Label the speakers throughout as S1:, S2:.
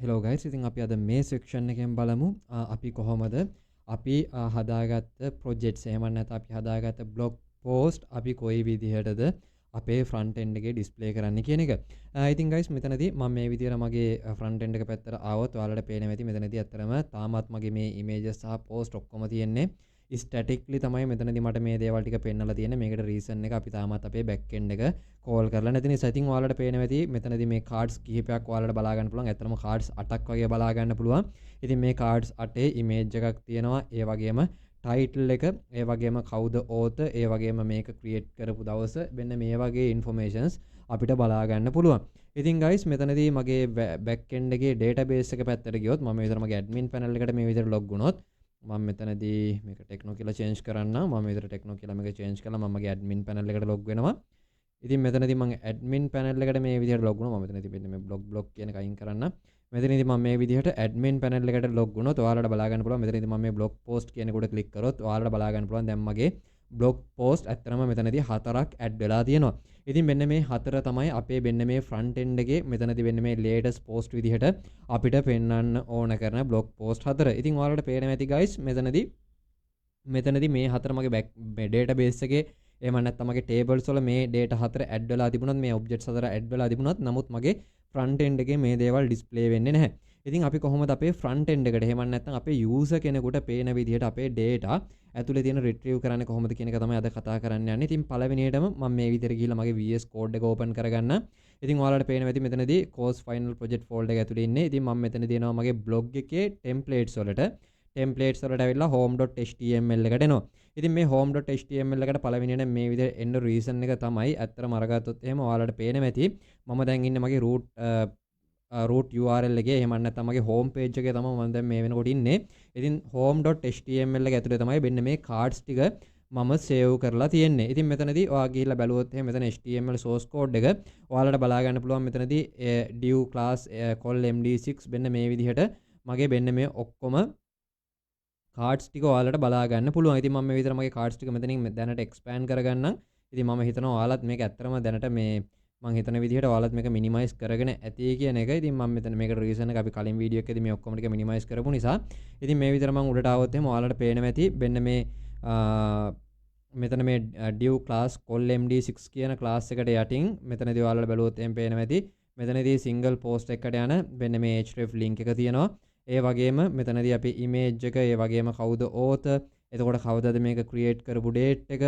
S1: Hello guys, ඉතින් අපි අද මේ සෙක්ෂන් එකෙන් බලමු අපි කොහොමද අපි හදාගත්ත ප්‍රොජෙක්ට්ස් එහෙම නැත්නම් අපි හදාගත්ත බ්ලොග් පෝස්ට් අපි කොයි විදිහටද අපේ ෆ්‍රන්ට් එන්ඩ් එකේ ඩිස්ප්ලේ කරන්න කියන එක. ඉතින් ගයිස් මෙතනදී මම මේ විදිහට මගේ ෆ්‍රන්ට් එන්ඩ් එක පැත්තට ආවොත් ඔයාලට පේනවා ඇති මෙතනදී ඇත්තටම තාමත් මගේ මේ ඉමේජස් සහ පෝස්ට් ඔක්කොම තියෙන්නේ ස්ටැටික්ලි තමයි මෙතනදී මට මේ දේවල් ටික පෙන්නලා තියෙන්නේ. මේකට රීසන් එක අපි තාමත් අපේ බෑක් එන්ඩ් එක කෝල් කරලා නැති නිසා. ඉතින් ඔයාලට පේනවා ඇති මෙතනදී මේ කාඩ්ස් කිහිපයක් ඔයාලට බලා ගන්න පුළුවන්. ඇත්තටම කාඩ්ස් 8ක් වගේ බලා ගන්න පුළුවන්. ඉතින් මේ කාඩ්ස් 8 ඉමේජ් එකක් තියෙනවා. ඒ වගේම ටයිටල් එක, ඒ වගේම කවුද ඕතර්, ඒ වගේම මේක ක්‍රියේට් කරපු දවස, මෙන්න මේ වගේ ඉන්ෆෝමේෂන්ස් අපිට බලා ගන්න පුළුවන්. ඉතින් ගයිස් මෙතනදී මගේ බෑක් එන්ඩ් එකේ ඩේටාබේස් එක පැත්තට ගියොත් මම විතර මගේ ඇඩ්මින් පැනල් එකට මේ විදිහට ලොග් වුණොත් මම මෙතනදී මේක ටෙක්නෝ කියලා චේන්ජ් කරන්න. මම විතර ටෙක්නෝ කියලා මේක චේන්ජ් කළා. මම මගේ ඇඩ්මින් පැනල් එකට ලොග් වෙනවා. ඉතින් මෙතනදී මම ඇඩ්මින් පැනල් එකට මේ විදිහට ලොග් වුණා. මම මෙතනදී මෙන්න මේ බ්ලොග් කියන එක අයින් කරන්න. මෙතනදී මම මේ විදිහට ඇඩ්මින් පැනල් එකට ලොග් වුණොත් ඔයාලට බලා ගන්න පුළුවන්. මෙතනදී මම මේ බ්ලොග් පෝස්ට් කියන එකට ක්ලික් කරොත් ඔයාලට බලා ගන්න පුළුවන් දැන් මගේ බ්ලොග් පෝස්ට් ඇත්තටම මෙතනදී 4ක් ඇඩ් වෙලා තියෙනවා. ඉතින් මෙන්න මේ 4 තමයි අපේ මෙන්න මේ ෆ්‍රන්ට් එන්ඩ් එකේ මෙතනදී වෙන්න මේ ලේටස්ට් පෝස්ට් විදිහට අපිට පෙන්වන්න ඕන කරන බ්ලොග් පෝස්ට් 4. ඉතින් ඔයාලට පේනවා ඇති ගයිස් මෙතනදී මේ 4 මගේ මේ ඩේටාබේස් එකේ එහෙම නැත්නම් මගේ ටේබල්ස් වල මේ ඩේටා 4 ඇඩ් වෙලා තිබුණත් මේ ඔබ්ජෙක්ට්ස් 4 ඇඩ් වෙලා තිබුණත් නමුත් මගේ ෆ්‍රන්ට් එන්ඩ් එකේ මේ දේවල් ඩිස්ප්ලේ වෙන්නේ නැහැ. ඉතින් අපි කොහොමද අපේ ෆ්‍රන්ට් එන්ඩ් එකට එහෙම නැත්නම් අපේ යූසර් කෙනෙකුට පේන විදිහට අපේ ඩේටා ඇතුලේ තියෙන රිට්‍රීව් කරන්නේ කොහොමද කියන එක තමයි අද කතා කරන්න යන්නේ. ඉතින් පළවෙනියටම මම මේ විදිහට ගිහිල්ලා මගේ VS Code එක ඕපන් කරගන්න. ඉතින් ඔයාලට පේනවා ඇති මෙතනදී course final project folder එක ඇතුලේ ඉන්නේ. ඉතින් මම මෙතනදී එනවා මගේ blog එකේ templates වලට. templates වලට ඇවිල්ලා home.html එකට එනවා. ඉතින් මේ home.html එකට පළවෙනියට මේ විදිහට එන්න reason එක තමයි ඇත්තටම අරගත්තොත් එහෙම ඔයාලට පේනවා ඇති මම දැන් ඉන්නේ මගේ root URL එකේ එහෙම නැත්නම් මගේ home page එකේ තමයි මම දැන් මේ වෙනකොට ඉන්නේ. ඉතින් home.html එක ඇතුලේ තමයි මෙන්න මේ cards ටික මම save කරලා තියෙන්නේ. ඉතින් මෙතනදී ඔයා ගිහිල්ලා බැලුවොත් එහෙම මෙතන HTML source code එක ඔයාලට බලා ගන්න පුළුවන්. මෙතනදී div class call md6 මෙන්න මේ විදිහට මගේ මෙන්න මේ ඔක්කොම cards ටික ඔයාලට බලා ගන්න පුළුවන්. ඉතින් මම මේ විතර මගේ cards ටික මෙතනින් දැනට expand කරගන්නම්. ඉතින් මම හිතනවා ඔයාලත් මේක ඇත්තටම දැනට මේ මම හිතන විදිහට ඔයාලත් මේක මිනිමයිස් කරගෙන ඇති කියන එක. ඉතින් මම මෙතන මේකට රීසන් එක අපි කලින් වීඩියෝ එකේදී මේ ඔක්කොම ටික මිනිමයිස් කරපු නිසා ඉතින් මේ විතර මම උඩට ආවොත් එහෙම ඔයාලට පේනවා ඇති මෙන්න මේ මෙතන මේ div class call md6 කියන class එකට යටින් මෙතනදී ඔයාලට බැලුවොත් එහෙම පේනවා ඇති මෙතනදී single post එකකට යන මෙන්න මේ href link එක තියෙනවා. ඒ වගේම මෙතනදී අපි image එක, ඒ වගේම කවුද author, එතකොට කවදද මේක create කරපු date එක,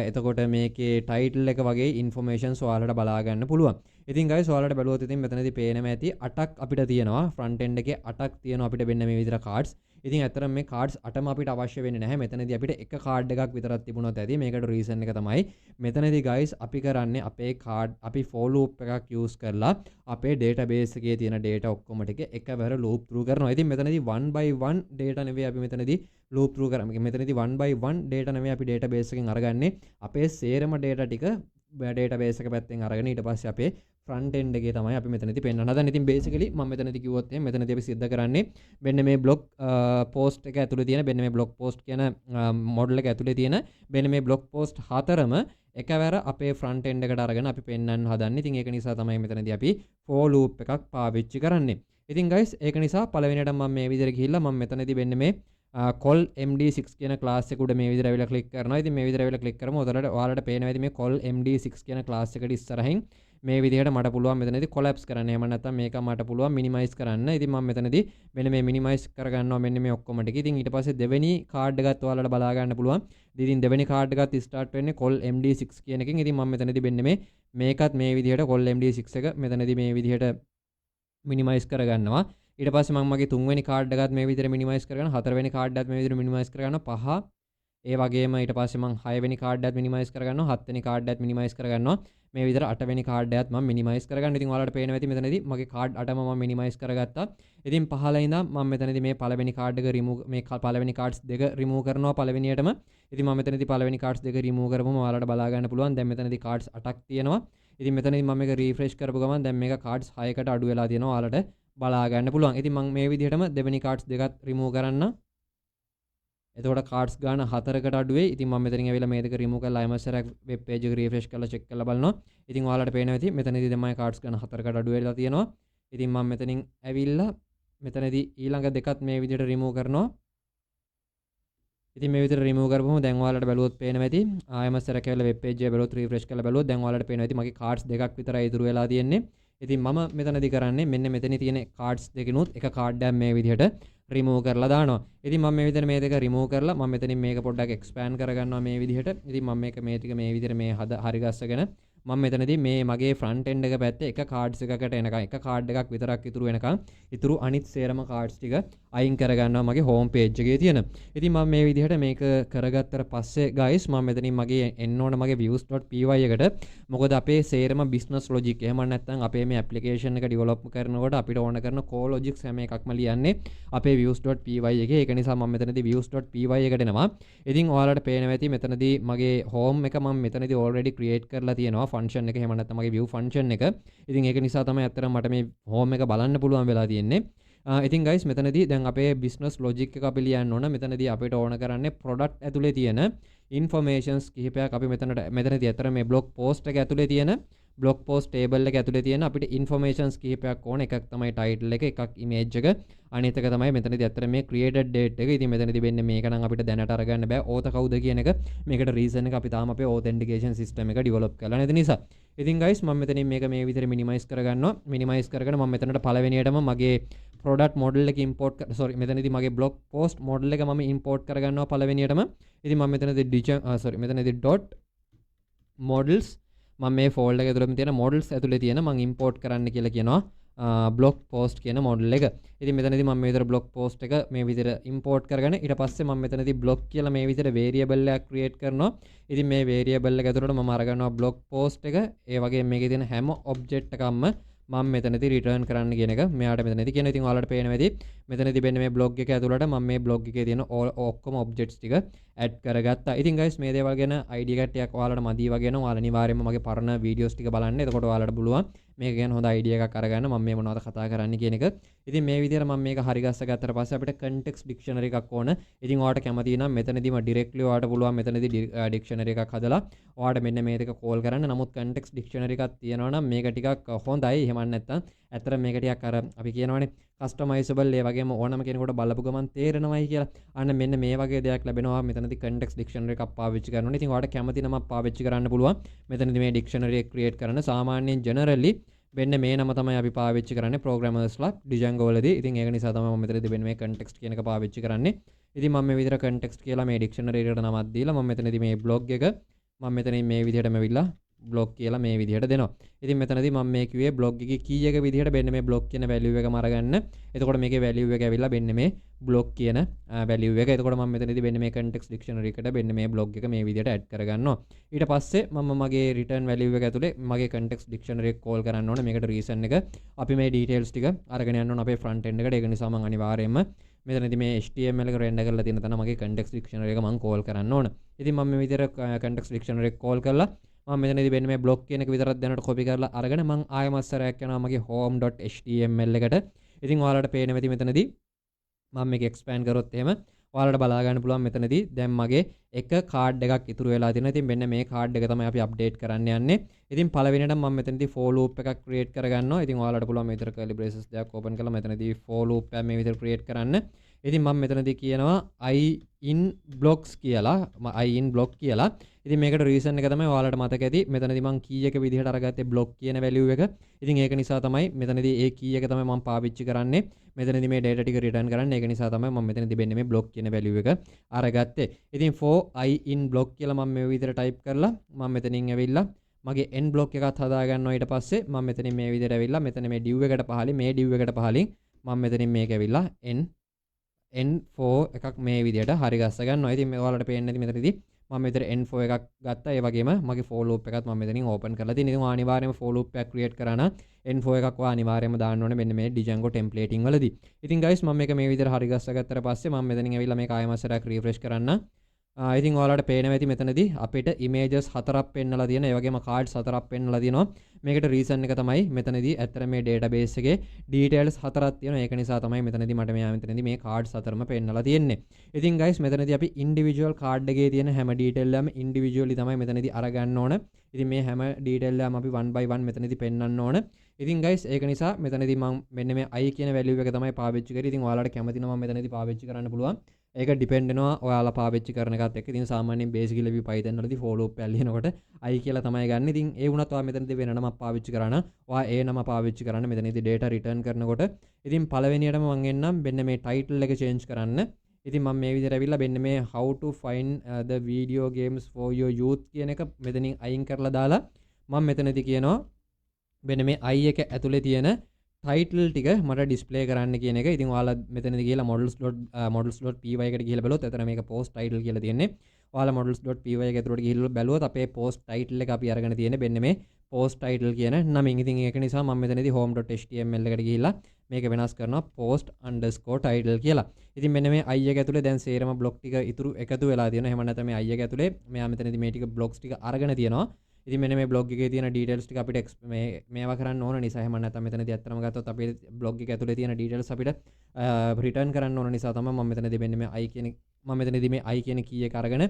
S1: එතකොට මේකේ ටයිටල් එක වගේ ඉන්ෆෝමේෂන්ස් ඔයාලට බලා ගන්න පුළුවන්. ඉතින් guys ඔයාලට බැලුවොත් ඉතින් මෙතනදී පේනවා ඇති 8ක් අපිට තියෙනවා. ෆ්‍රන්ට් එන්ඩ් එකේ 8ක් තියෙනවා අපිට වෙන්න මේ විදිහට cards. ඉතින් ඇත්තටම මේ cards 8ම අපිට අවශ්‍ය වෙන්නේ නැහැ. මෙතනදී අපිට එක card එකක් විතරක් තිබුණොත් ඇති. මේකට reason එක තමයි මෙතනදී guys අපි කරන්නේ අපේ card අපි for loop එකක් use කරලා අපේ database එකේ තියෙන data ඔක්කොම ටික එකවර loop through කරනවා. ඉතින් මෙතනදී 1 by 1 data නෙවෙයි අපි මෙතනදී loop through කරන්නේ. මෙතනදී 1 by 1 data නෙවෙයි අපි database එකෙන් අරගන්නේ. අපේ සේරම data ටික database එක පැත්තෙන් අරගෙන ඊට පස්සේ අපේ front end එකේ තමයි අපි මෙතනදී පෙන්වන්න හදන්නේ. ඉතින් basically මම මෙතනදී කිව්වොත් එහෙනම් මෙතනදී අපි සිද්ධ කරන්නේ මෙන්න මේ blog post එක ඇතුලේ තියෙන මෙන්න මේ blog post කියන model එක ඇතුලේ තියෙන මෙන්න මේ blog post හතරම එකවර අපේ front end එකට අරගෙන අපි පෙන්වන්න හදන්නේ. ඉතින් ඒක නිසා තමයි මෙතනදී අපි for loop එකක් පාවිච්චි කරන්නේ. ඉතින් guys ඒක නිසා පළවෙනියට මම මේ විදිහට ගිහිල්ලා මම මෙතනදී වෙන්න මේ call md6 කියන class එක උඩ මේ විදිහට අවිලා click කරනවා. ඉතින් මේ විදිහට අවිලා click කරමු. ඔයාලට පේනවා ඉතින් මේ call md6 කියන class එකට ඉස්සරහින් මේ විදිහට මට පුළුවන් මෙතනදී collapse කරන්න. එහෙම නැත්නම් මේක මට පුළුවන් minimize කරන්න. ඉතින් මම මෙතනදී මෙන්න මේ minimize කරගන්නවා මෙන්න මේ ඔක්කොම ටික. ඉතින් ඊට පස්සේ දෙවෙනි card එකත් ඔයාලට බලා ගන්න පුළුවන්. ඉතින් දෙවෙනි card එකත් start වෙන්නේ call md6 කියන එකෙන්. ඉතින් මම මෙතනදී මෙන්න මේකත් මේ විදිහට call md6 එක මෙතනදී මේ විදිහට minimize කරගන්නවා. ඊට පස්සේ මම මගේ තුන්වෙනි කාඩ් එකත් මේ විදිහට මිනිමයිස් කරගන්න, හතරවෙනි කාඩ් එකත් මේ විදිහට මිනිමයිස් කරගන්න, පහ ඒ වගේම ඊට පස්සේ මම හයවෙනි කාඩ් එකත් මිනිමයිස් කරගන්නවා, හත්වෙනි කාඩ් එකත් මිනිමයිස් කරගන්නවා. මේ විදිහට අටවෙනි කාඩ් එකත් මම මිනිමයිස් කරගන්න. ඉතින් ඔයාලට පේනවා ඇති මෙතනදී මගේ කාඩ් 8ම මම මිනිමයිස් කරගත්තා. ඉතින් පහළ ඉඳන් මම මෙතනදී මේ පළවෙනි කාඩ් එක remove මේ පළවෙනි කාඩ්ස් දෙක remove කරනවා පළවෙනියටම. ඉතින් මම මෙතනදී පළවෙනි කාඩ්ස් දෙක remove කරපුවම ඔයාලට බලා ගන්න පුළුවන්. දැන් මෙතනදී කාඩ්ස් 8ක් තියෙනවා. ඉතින් මෙතනදී මම මේක refresh කරපු ගමන් දැන් මේක කාඩ්ස් 6කට අඩු වෙලා තියෙනවා. ඔයාලට බලා ගන්න පුළුවන්. ඉතින් මම මේ විදිහටම දෙවෙනි කාඩ්ස් දෙකත් remove කරන්න. එතකොට කාඩ්ස් ගාන 4කට අඩු වෙයි. ඉතින් මම මෙතනින් ඇවිල්ලා මේ දෙක remove කරලා IMSRක් web page එක refresh කරලා check කරලා බලනවා. ඉතින් ඔයාලට පේනවා ඇති මෙතනදී තමයි කාඩ්ස් ගාන 4කට අඩු වෙලා තියෙනවා. ඉතින් මම මෙතනින් ඇවිල්ලා මෙතනදී ඊළඟ දෙකත් මේ විදිහට රිමූව් කරනවා. ඉතින් මේ විදිහට රිමූව් කරපුවම දැන් ඔයාලට බැලුවොත් පේනවා ඇති. ආයෙම සැර කියලා වෙබ් පේජ් එක බැලුවොත් රිෆ්‍රෙෂ් කරලා බැලුවොත් දැන් ඔයාලට පේනවා ඇති මගේ කාඩ්ස් දෙකක් විතරයි ඉතුරු වෙලා තියෙන්නේ. ඉතින් මම මෙතනදී කරන්නේ මෙන්න මෙතන තියෙන කාඩ්ස් දෙකිනුත් එක කාඩ් එකක් මේ විදිහට රිමූව් කරලා දානවා. ඉතින් මම මේ විදිහට මේ දෙක රිමූව් කරලා මම මෙතනින් මේක පොඩ්ඩක් එක්ස්පෑන්ඩ් කරගන්නවා මේ විදිහට. ඉතින් මම මේ ටික මේ විදිහට මේ හරි ගස්සගෙන මම මෙතනදී මේ මගේ ෆ්‍රන්ට් එන්ඩ් එක පැත්තේ එක කාඩ්ස් එකකට එනකන් එක කාඩ් එකක් විතරක් ඉතුරු වෙනකන් ඉතුරු අනිත් සේරම කාඩ්ස් ටික අයින් කරගන්නවා මගේ හෝම් පේජ් එකේ තියෙන. ඉතින් මම මේ විදිහට මේක කරගත්තට පස්සේ guys මම මෙතනින් මගේ එන්න ඕන මගේ views.py එකට. මොකද අපේ සේරම business logic එහෙම නැත්නම් අපේ මේ application එක develop කරනකොට අපිට ඕන කරන core logics හැම එකක්ම ලියන්නේ අපේ views.py එකේ. ඒක නිසා මම මෙතනදී views.py එකට එනවා. ඉතින් ඔයාලට පේනවා ඇති මෙතනදී මගේ home එක මම මෙතනදී already create කරලා තියෙනවා. ෆන්ක්ෂන් එක එහෙම නැත්නම් මගේ view ෆන්ක්ෂන් එක. ඉතින් ඒක නිසා තමයි අත්‍තරම මට මේ home එක බලන්න පුළුවන් වෙලා තියෙන්නේ. ඉතින් guys මෙතනදී දැන් අපේ business logic එක අපි ලියන්න ඕන. මෙතනදී අපිට ඕන කරන්නේ product ඇතුලේ තියෙන informations කිහිපයක් අපි මෙතනදී අතර මේ blog post එක ඇතුලේ තියෙන blog post table එක ඇතුලේ තියෙන අපිට informations කිහිපයක් ඕන. එකක් තමයි title එක, එකක් image එක, අනිත් එක තමයි මෙතනදී අතර මේ created date එක. ඉතින් මෙතනදී වෙන්නේ මේක නම් අපිට දැනට අරගන්න බෑ. author කවුද කියන එක. මේකට reason එක අපි තාම අපේ authentication system එක develop කරලා නැති නිසා. ඉතින් guys මම මෙතනින් මේක මේ විදිහට minimize කරගන්නවා. minimize කරගෙන මම මෙතනට පළවෙනියටම මගේ product model එක import මෙතනදී මගේ blog post model එක මම import කරගන්නවා පළවෙනියටම. ඉතින් මම මෙතනදී dot models මම මේ ෆෝල්ඩර් එක ඇතුළේ තියෙන models ඇතුලේ තියෙන මම import කරන්න කියලා කියනවා blog post කියන model එක. ඉතින් මෙතනදී මම මේ විදිහට blog post එක මේ විදිහට import කරගෙන ඊට පස්සේ මම මෙතනදී blog කියලා මේ විදිහට variable එකක් create කරනවා. ඉතින් මේ variable එක ඇතුළට මම අරගන්නවා blog post එක. ඒ වගේම මේකේ තියෙන හැම object එකක්ම මම මෙතනදී return කරන්න කියන එක මෙයාට මෙතනදී කියන. ඉතින් ඔයාලට පේනවා ඇති මෙතනදී වෙන්නේ මේ blog එක ඇතුළට මම මේ blog එකේ තියෙන ඔක්කොම objects ටික add කරගත්තා. ඉතින් guys මේ දේවල් ගැන idea එකක් ටිකක් ඔයාලට මදි වගේ නම් ඔයාලා අනිවාර්යයෙන්ම මගේ පරණ videos ටික බලන්න. එතකොට ඔයාලට පුළුවන් මේක ගැන හොඳ idea එකක් අරගන්න මම මේ මොනවද කතා කරන්න කියන එක. ඉතින් මේ විදිහට මම මේක හරි ගස්ස ගත්තට පස්සේ අපිට context dictionary එකක් ඕන. ඉතින් ඔයාලට කැමති නම් මෙතනදීම directly ඔයාලට පුළුවන් මෙතනදී dictionary එකක් හදලා ඔයාලට මෙන්න මේ දෙක call කරන්න. නමුත් context dictionary එකක් තියෙනවා නම් මේක ටිකක් හොඳයි. එහෙම නැත්නම් ඇත්තට මේක ටිකක් අර අපි කියනවනේ customizable ඒ වගේම ඕනම කෙනෙකුට බලපු ගමන් තේරෙනවයි කියලා. අන්න මෙන්න මේ වගේ දෙයක් ලැබෙනවා මෙතනදී context dictionary එකක් පාවිච්චි කරනකොට. ඉතින් ඔයාලට කැමති නමක් පාවිච්චි කරන්න පුළුවන්. මෙතනදී මේ dictionary එක create කරන සාමාන්‍යයෙන් generally වෙන්න මේ නම තමයි අපි පාවිච්චි කරන්නේ programmersලා Django වලදී. ඉතින් ඒක නිසා තමයි මම මෙතනදී වෙන්න මේ context කියන එක පාවිච්චි කරන්නේ. ඉතින් මම මේ විදිහට context කියලා මේ dictionary එකට නමක් දීලා මම මෙතනදී මේ blog එක මම මෙතනින් මේ විදිහටම ඇවිල්ලා blog කියලා මේ විදිහට දෙනවා. ඉතින් මෙතනදී මම මේ කිව්වේ blog එකේ key එක විදිහට මෙන්න මේ blog කියන value එකම අරගන්න. එතකොට මේකේ value එක ඇවිල්ලා මෙන්න මේ blog කියන value එක. එතකොට මම මෙතනදී මෙන්න මේ context dictionary එකට මෙන්න මේ blog එක මේ විදිහට add කරගන්නවා. ඊට පස්සේ මම මගේ return value එක ඇතුලේ මගේ context dictionary එක call කරන්න ඕනේ. මේකට reason එක අපි මේ details ටික අරගෙන යන්න ඕන අපේ front end එකට. ඒක නිසා මම අනිවාර්යයෙන්ම මෙතනදී මේ HTML එක render කරලා තියෙන තැන මගේ context dictionary එක මම call කරන්න ඕන. ඉතින් මම මේ විදිහට context dictionary එක call කරලා මම මෙතනදී වෙන්නේ මේ blog කියන එක විතරක් දැනට copy කරලා අරගෙන මම ආයෙමත් සැරයක් යනවා මගේ home.html එකට. ඉතින් ඔයාලට පේන මෙති මෙතනදී මම මේක expand කරොත් එහෙම ඔයාලට බලා ගන්න පුළුවන් මෙතනදී දැන් මගේ එක කාඩ් එකක් ඉතුරු වෙලා තියෙනවා. ඉතින් මෙන්න මේ කාඩ් එක තමයි අපි අප්ඩේට් කරන්න යන්නේ. ඉතින් පළවෙනියට මම මෙතනදී for loop එකක් create කරගන්නවා. ඉතින් ඔයාලට පුළුවන් මේ විතර curly braces දෙකක් open කරලා මෙතනදී for loop එක මේ විතර create කරන්න. ඉතින් මම මෙතනදී කියනවා I in blocks කියලා. I in block කියලා. ඉතින් මේකට reason එක තමයි ඔයාලට මතක ඇති. මෙතනදී මම key එක විදිහට අරගත්තේ block කියන value එක. ඉතින් ඒක නිසා තමයි මෙතනදී ඒ key එක තමයි මම පාවිච්චි කරන්නේ. මෙතනදී මේ data ටික return කරන්න. ඒක නිසා තමයි මම මෙතනදී වෙන්නේ මේ block කියන value එක අරගත්තේ. ඉතින් for I in block කියලා මම මේ විදිහට type කරලා මම මෙතනින් ඇවිල්ලා මගේ end block එකත් හදා ගන්නවා. ඊට පස්සේ මම මෙතනින් මේ විදිහට ඇවිල්ලා මෙතන මේ div එකට පහලින් මේ div එකට පහලින් මම මෙතනින් මේක ඇවිල්ලා n4 එකක් මේ විදිහට හරි ගස්ස ගන්නවා. ඉතින් මේ ඔයාලට පේන්නේ නැති මෙතනදී මම මෙතන n4 එකක් ගත්තා. ඒ වගේම මගේ for loop එකත් මම මෙතනින් open කරලා තියෙනවා. ඉතින් අනිවාර්යයෙන්ම for loop එකක් create කරා නම් n4 එකක් ඔයා අනිවාර්යයෙන්ම දාන්න ඕනේ මෙන්න මේ Django templating වලදී. ඉතින් guys මම මේක මේ විදිහට හරි ගස්ස ගත්තට පස්සේ මම මෙතනින් ඇවිල්ලා මේක ආයෙත් සරයක් refresh කරන්න. ඉතින් ඔයාලට පේනවා ඇති මෙතනදී අපිට images 4ක් පෙන්නලා තියෙන. ඒ වගේම cards 4ක් පෙන්නලා තියෙනවා. මේකට reason එක තමයි මෙතනදී ඇත්තට මේ database එකේ details 4ක් තියෙනවා. ඒක නිසා තමයි මෙතනදී මට මෙතනදී මේ cards 4ම පෙන්නලා තියෙන්නේ. ඉතින් guys මෙතනදී අපි individual card එකේ තියෙන හැම detail එකම individually තමයි මෙතනදී අරගන්න ඕන. ඉතින් මේ හැම detail එකම අපි one by one මෙතනදී පෙන්නන්න ඕන. ඉතින් guys ඒක නිසා මෙතනදී මම මෙන්න මේ i කියන value එක තමයි පාවිච්චි කරේ. ඉතින් ඔයාලට කැමති නම් මෙතනදී පාවිච්චි කරන්න පුළුවන්. ඒක ඩිපෙන්ඩ් වෙනවා ඔයාලා පාවිච්චි කරන එකත් එක්ක. ඉතින් සාමාන්‍යයෙන් basically අපි Python වලදී for loop එක ලියනකොට i කියලා තමයි ගන්න. ඉතින් ඒ වුණත් ඔයා මෙතනදී වෙන නමක් පාවිච්චි කරා නම් ඔයා ඒ නම පාවිච්චි කරන්න මෙතනදී data return කරනකොට. ඉතින් පළවෙනියටම මම එන්නම් මෙන්න මේ title එක change කරන්න. ඉතින් මම මේ විදිහට ඇවිල්ලා මෙන්න මේ how to find the video games for your youth කියන එක මෙතනින් අයින් කරලා දාලා මම මෙතනදී කියනවා මෙන්න මේ i එක ඇතුලේ තියෙන title ටික මට display කරන්න කියන එක. ඉතින් ඔයාලා මෙතනදී ගිහලා models.py එකට ගිහලා බලුවොත් එතන මේක post title කියලා තියෙන්නේ. ඔයාලා models.py එක ඇතුලට ගිහලා බලුවොත් අපේ post title එක අපි අරගෙන තියෙන්නේ මෙන්න මේ post title කියන නමින්. ඉතින් ඒක නිසා මම මෙතනදී home.html එකට ගිහලා මේක වෙනස් කරනවා post_title කියලා. ඉතින් මෙන්න මේ i එක ඇතුලේ දැන් සේරම block ටික ඉතුරු එකතු වෙලා තියෙනවා. එහෙම නැත්නම් මේ i එක ඇතුලේ මෙයා මෙතනදී මේ ටික blocks ටික අරගෙන තියෙනවා. ඉතින් මෙන්න මේ blog එකේ තියෙන details ටික අපිට මේවා කරන්න ඕන නිසා එහෙම නැත්නම් මෙතනදී ඇත්තටම ගත්තොත් අපේ blog එක ඇතුලේ තියෙන details අපිට return කරන්න ඕන නිසා තමයි මම මෙතනදී මෙන්න මේ i කියන key එක අරගෙන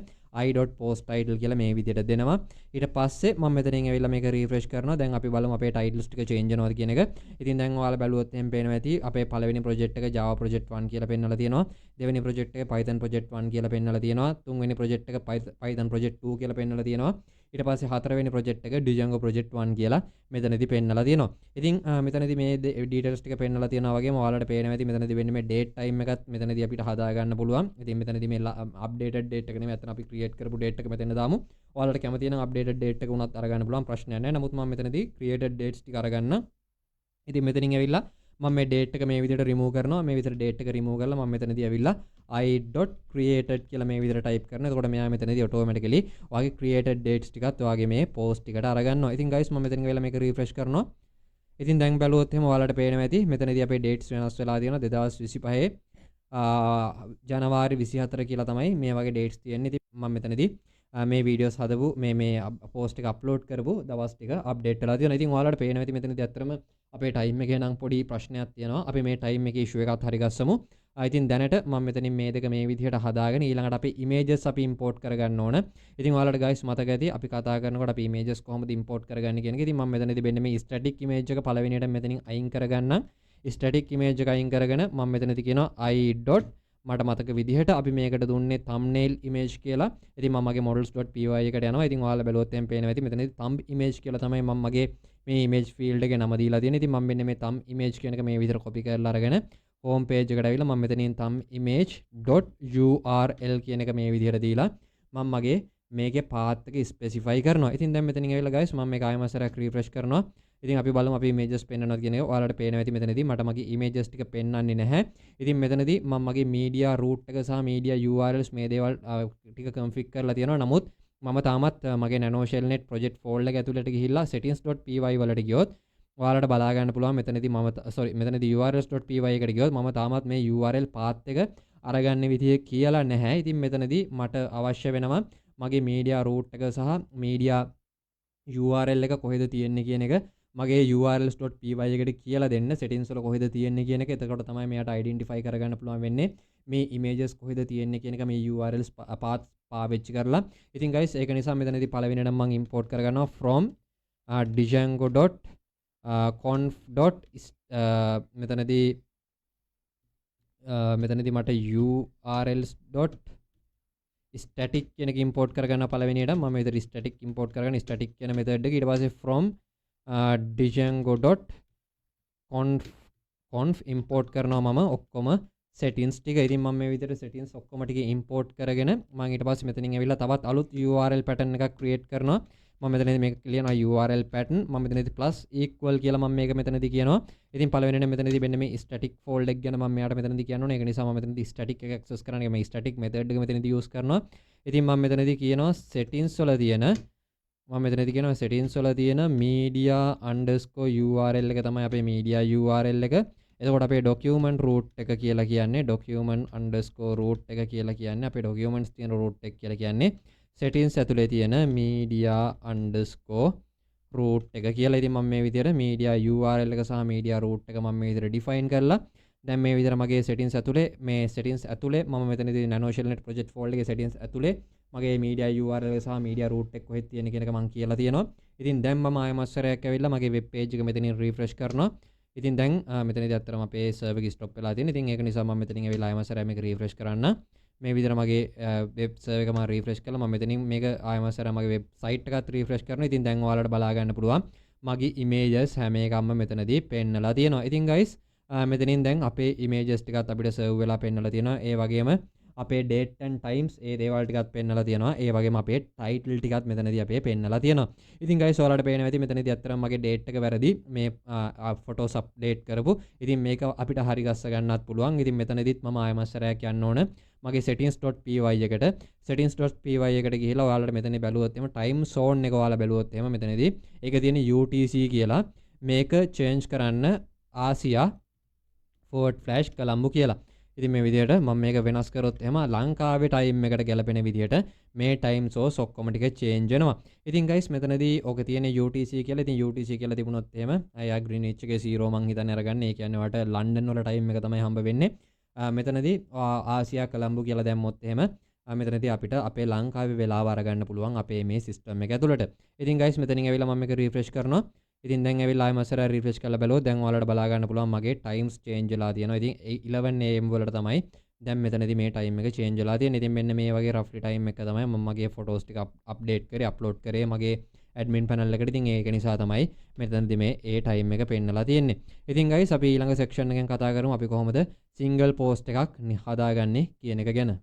S1: i.posttitle කියලා මේ විදිහට දෙනවා. ඊට පස්සේ මම මෙතනින් ඇවිල්ලා මේක refresh කරනවා. දැන් අපි බලමු අපේ titles ටික change වෙනවද කියන එක. ඉතින් දැන් ඔයාලා බැලුවොත් එහෙම පේනවා ඇති අපේ පළවෙනි project එක Java project 1 කියලා පෙන්නලා තියෙනවා. දෙවෙනි project එක Python project 1 කියලා පෙන්නලා තියෙනවා. තුන්වෙනි project එක Python project 2 කියලා පෙන්නලා තියෙනවා. ඊට පස්සේ හතරවෙනි project එක Django project 1 කියලා මෙතනදී පෙන්නලා තියෙනවා. ඉතින් මෙතනදී මේ details ටික පෙන්නලා තියෙනවා වගේම ඔයාලට පේනවා ඇති මෙතනදී වෙන්නේ මේ date time එකත් මෙතනදී අපිට හදා ගන්න පුළුවන්. ඉතින් මෙතනදී මේ updated date එක නෙමෙයි අතන අපි create කරපු date එක මෙතන දාමු. ඔයාලට කැමති නම් updated date එක උනත් අරගන්න පුළුවන් ප්‍රශ්නයක් නැහැ. නමුත් මම මෙතනදී created dates ටික අරගන්න. ඉතින් මෙතනින් ඇවිල්ලා මම මේ date එක මේ විදිහට remove කරනවා. මේ විදිහට date එක remove කරලා මම මෙතනදී ඇවිල්ලා i.created කියලා මේ විදිහට type කරනවා. එතකොට මෙයා මෙතනදී automatically ඔයාගේ created dates ටිකත් ඔයාගේ මේ post ටිකට අරගන්නවා. ඉතින් guys මම මෙතනින් වෙලා මේක refresh කරනවා. ඉතින් දැන් බලුවොත් එහෙම ඔයාලට පේනවා ඇති මෙතනදී අපේ dates වෙනස් වෙලා තියෙනවා 2025 ජනවාරි 24 කියලා තමයි මේ වගේ dates තියෙන්නේ. ඉතින් මම මෙතනදී මේ වීඩියෝස් හදපු මේ post එක upload කරපු දවස් ටික update වෙලා තියෙනවා. ඉතින් ඔයාලට පේනවා ඇති මෙතනදී ඇත්තටම අපේ time එකේ නම් පොඩි ප්‍රශ්නයක් තියෙනවා. අපි මේ time එකේ issue එකත් හරි ගස්සමු. ඉතින් දැනට මම මෙතනින් මේ දෙක මේ විදිහට හදාගෙන ඊළඟට අපි images අපි import කරගන්න ඕන. ඉතින් ඔයාලට guys මතක ඇති අපි කතා කරනකොට අපි images කොහොමද import කරගන්නේ කියන එක. ඉතින් මම මෙතනදී මෙන්න මේ static image එක පළවෙනියට මෙතනින් අයින් කරගන්නම්. static image එක අයින් කරගෙන මම මෙතනදී කියනවා i. මට මතක විදිහට අපි මේකට දුන්නේ thumbnail image කියලා. ඉතින් මම මගේ models.py එකට යනවා. ඉතින් ඔයාලා බැලුවොත් එම් පේනවා ඇති මෙතනදී thumb image කියලා තමයි මම මගේ මේ image field එකේ නම දීලා තියෙන්නේ. ඉතින් මම මෙන්න මේ thumb image කියන එක මේ විදිහට copy කරලා අරගෙන home page එකට ඇවිල්ලා මම මෙතනින් thumbimage.url කියන එක මේ විදිහට දීලා මම මගේ මේකේ path එක specify කරනවා. ඉතින් දැන් මෙතනින් ඇවිල්ලා guys මම මේක ආයෙම සරක් refresh කරනවා. ඉතින් අපි බලමු අපි images පෙන්වනවද කියන එක. ඔයාලට පේනවා ඇති මෙතනදී මට මගේ images ටික පෙන්වන්නේ නැහැ. ඉතින් මෙතනදී මම මගේ media root එක සහ media URLs මේ දේවල් ටික config කරලා තියෙනවා. නමුත් මම තාමත් මගේ nanoshellnet project folder එක ඇතුළට ගිහිල්ලා settings.py වලට ගියොත් ඔයාලට බලා ගන්න පුළුවන් මෙතනදී මෙතනදී urls.py එකට ගියොත් මම තාමත් මේ URL path එක අරගන්න විදිය කියලා නැහැ. ඉතින් මෙතනදී මට අවශ්‍ය වෙනවා මගේ media root එක සහ media URL එක කොහෙද තියෙන්නේ කියන එක මගේ urls.py එකට කියලා දෙන්න settings වල කොහෙද තියෙන්නේ කියන එක. එතකොට තමයි මෙයාට identify කරගන්න පුළුවන් වෙන්නේ මේ images කොහෙද තියෙන්නේ කියන එක මේ urls path පාවිච්චි කරලා. ඉතින් guys ඒක නිසා මෙතනදී පළවෙනියට මම import කරගන්නවා from django.conf. මෙතනදී මට urls.static කියන එක import කරගන්න පළවෙනියට මම විතර static import කරගෙන static කියන method එක ඊට පස්සේ from django.conf import කරනවා මම ඔක්කොම settings ටික. ඉතින් මම මේ විදිහට settings ඔක්කොම ටික import කරගෙන මම ඊට පස්සේ මෙතනින් ඇවිල්ලා තවත් අලුත් URL pattern එකක් create කරනවා. මම මෙතනදී මේක ලියනවා URL pattern. මම මෙතනදී plus equal කියලා මම මේක මෙතනදී කියනවා. ඉතින් පළවෙනියට මෙතනදී මෙන්න මේ static folder එක ගැන මම මෙයාට මෙතනදී කියන්න ඕනේ. ඒක නිසා මම මෙතනදී static එක access කරන්න මේ static method එක මෙතනදී use කරනවා. ඉතින් මම මෙතනදී කියනවා settings වල තියෙන media_url එක තමයි අපේ media URL එක. එතකොට අපේ document root එක කියලා කියන්නේ document_root එක කියලා කියන්නේ අපේ documents තියෙන root එක කියලා කියන්නේ settings ඇතුලේ තියෙන media_root එක කියලා. ඉතින් මම මේ විදිහට media URL එක සහ media root එක මම මේ විදිහට define කරලා දැන් මේ විදිහට මගේ settings ඇතුලේ මම මෙතනදී nanoshellnet project folder එකේ settings ඇතුලේ මගේ media URL එක සහ media root එක කොහෙද තියෙන්නේ කියන එක මම කියලා තියෙනවා. ඉතින් දැන් මම ආයෙමත් සැරයක් ඇවිල්ලා මගේ වෙබ් පේජ් එක මෙතනින් රිෆ්‍රෙෂ් කරනවා. ඉතින් දැන් මෙතනදී අත්‍තරම අපේ සර්වර් එක ස්ටොප් වෙලා තියෙනවා. ඉතින් ඒක නිසා මම මෙතනින් ඇවිල්ලා ආයෙමත් සැරයක් මේක රිෆ්‍රෙෂ් කරන්න. මේ විදිහට මගේ වෙබ් සර්වර් එක මම රිෆ්‍රෙෂ් කළා. මම මෙතනින් මේක ආයෙමත් සැරයක් මගේ වෙබ් සයිට් එකත් රිෆ්‍රෙෂ් කරනවා. ඉතින් දැන් ඔයාලට බලා ගන්න පුළුවන් මගේ ඉමේජස් හැම එකක්ම මෙතනදී පෙන්නලා තියෙනවා. ඉතින් guys මෙතනින් දැන් අපේ ඉමේජස් ටිකත් අපිට සර්ව් වෙලා පෙන්නලා තියෙනවා. ඒ වගේම අපේ date and times ඒ දේවල් ටිකත් පෙන්නලා තියෙනවා. ඒ වගේම අපේ title ටිකත් මෙතනදී අපේ පෙන්නලා තියෙනවා. ඉතින් guys ඔයාලට පේනවා ඇති මෙතනදී අත්‍තරම මගේ date එක වැරදි. මේ photos update කරපු. ඉතින් මේක අපිට හරි ගස්ස ගන්නත් පුළුවන්. ඉතින් මෙතනදිත් මම ආයෙමත් සැරයක් යන්න ඕන මගේ settings.py එකට. settings.py එකට ගිහිලා ඔයාලට මෙතන බැලුවොත් එම time zone එක ඔයාලා බැලුවොත් එම මෙතනදී ඒක තියෙන UTC කියලා මේක change කරන්න ආසියා / කොලම්බෝ කියලා. ඉතින් මේ විදිහට මම මේක වෙනස් කරොත් එහෙම ලංකාවේ ටයිම් එකට ගැලපෙන විදිහට මේ ටයිම් සෝස් ඔක්කොම ටික චේන්ජ් වෙනවා. ඉතින් guys මෙතනදී ඔක තියෙන UTC කියලා. ඉතින් UTC කියලා තිබුණොත් එහෙම අය ග්‍රීන්විච් එකේ 0 මං හිතන්නේ අරගන්න. ඒ කියන්නේ ඔයාලට ලන්ඩන් වල ටයිම් එක තමයි හම්බ වෙන්නේ. මෙතනදී ආසියා කොලම්බෝ කියලා දැම්මොත් එහෙම මෙතනදී අපිට අපේ ලංකාවේ වෙලාව අරගන්න පුළුවන් අපේ මේ සිස්ටම් එක ඇතුළට. ඉතින් guys මෙතනින් ඇවිල්ලා මම මේක රිෆ්‍රෙෂ් කරනවා. ඉතින් දැන් ඇවිල්ලා ආයෙ මසර රිෆ්‍රෙෂ් කරලා බලුවොත් දැන් ඔයාලට බලා ගන්න පුළුවන් මගේ ටයිම්ස් චේන්ජ් වෙලා තියෙනවා. ඉතින් 11 am වලට තමයි දැන් මෙතනදී මේ ටයිම් එක චේන්ජ් වෙලා තියෙන්නේ. ඉතින් මෙන්න මේ වගේ රෆ්ලි ටයිම් එක තමයි මම මගේ ෆොටෝස් ටික අප්ඩේට් කරේ අප්ලෝඩ් කරේ මගේ ඇඩ්මින් පැනල් එකට. ඉතින් ඒක නිසා තමයි මෙතනදී මේ ඒ ටයිම් එක පෙන්නලා තියෙන්නේ. ඉතින් guys අපි ඊළඟ සෙක්ෂන් එකෙන් කතා කරමු අපි කොහොමද සිංගල් පෝස්ට් එකක් හදාගන්නේ කියන එක ගැන.